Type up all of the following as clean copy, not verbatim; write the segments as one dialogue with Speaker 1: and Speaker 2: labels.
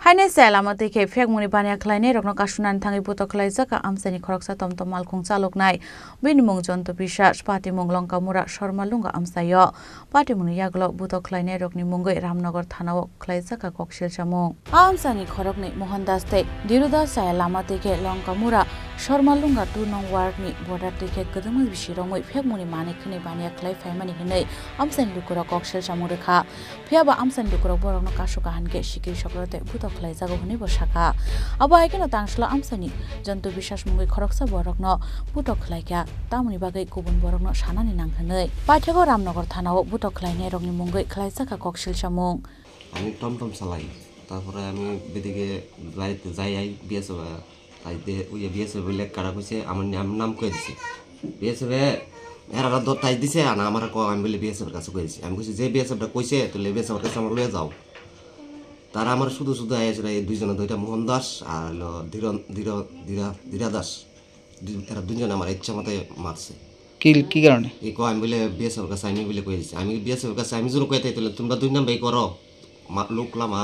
Speaker 1: Haine selama teke fek muni bania klaine rokno kasunan thangi buto klai jaka amsani khoroksa tomtom malkhung chaloknai binimung jonto bisas pati munglong kamura sharmalunga amsayo pati muni yaglo buto klaine rokni mungoi ramnagar thanao klai jaka koksil chamung amsani khorokni mohandas te diruda selama teke longkamura sharmalunga 2 nong ward ni border teke kadamai bisirongoi fek muni mane khini bania klai faimani hinai amsani lukura koksil chamung rekha phiaba amsani lukura borokno kasuka hanke sikiri sokrate buto klai jago huni bosaka abo aikeno tangsla amsani jonto bisas mungoi khoroksa borokno buto khlaika tamuni bagai kubun borokno sanani nanghanai paithego ramnagar thanao buto khlaine rokni mungoi khlai jaka koksil chamung
Speaker 2: আমি টমটম চালাই তারপরে আমি বেদিকে লাইতে যাই I BSF তাইতে ওই BSF বলে কারা কইছে আমার নাম কই দিছে বিএসএফ এরা দতাই দিছে আর আমার আমি বলে বিএসএফ এর কাছে কইছি আমি কইছি যে বিএসএফ টা কইছে তাহলে বিএসএফ এর কাছে আমার লয়ে যাও তারা আমার শুধু আইছে এই দুইজন দুইটা মোহন দাস আর হলো ধীরা দাস এরা দুইজন আমার ইচ্ছা মতে মারছে
Speaker 3: কি কারণে
Speaker 2: এই কো আমি বলে বিএসএফ এর কাছে আমি বলে কইছি আমি বিএসএফ এর কাছে আমি জোর কইতে তাহলে তোমরা দুই নাম বাই করো লোকলামা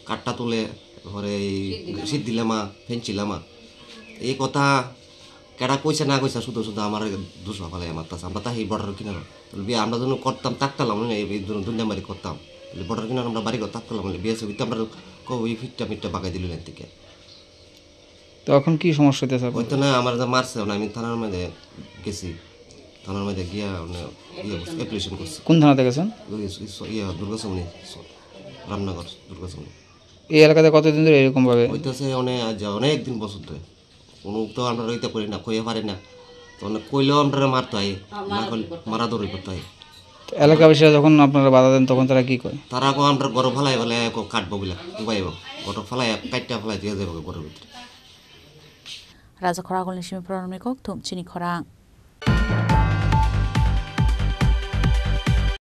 Speaker 2: কাটটা তুলে ঘরে শীত দিলামা ফেঞ্চিলামা এই কথা কেডা কইছে না কইছে শুধু আমার দুশো ফেলে আমার তাছে আমরা তাই বর্ডার কিনার বিয়ে আমরা যখন করতাম তাকতালাম এই দুনিয়ামারি করতাম বর্ডার কিনার আমরা বাড়ি তাকতালাম বিয়ে ছবিতে আমরা কই ফিটটা বাগাই দিল থেকে
Speaker 3: তো এখন কি সমস্যা হইতেছে
Speaker 2: হয়তো না আমার যা মারছে আমি থানার মধ্যে গেছি থানার মধ্যে গিয়া অ্যাপ্লিকেশন করছি
Speaker 3: কোন থানাতে গেছেন
Speaker 2: দুর্গাচমনি রামনগর দুর্গাচমনি
Speaker 3: এই এলাকাতে কতদিন ধরে এরকম ভাবে
Speaker 2: হইতেছে অনেক দিন বছর ধরে কোনো তো আমরা রইতে পারি না কইয়া পারি না তো কইলেও আমরা মারতে হয় না মারা দৌড়ি করতে হয়
Speaker 3: এলাকাবাসীরা যখন আপনারা বাধা দেন তখন তারা কি করে
Speaker 2: তারা আমরা গরম ফেলাই বলে কাটবো বলে উবাইব গরম ফেলাই কাটটা ফেলাই দিয়ে যাবো গরমের ভিতরে
Speaker 1: রাজা খরাগল নিশিমি প্রণামী কক থুম চিনি খরাং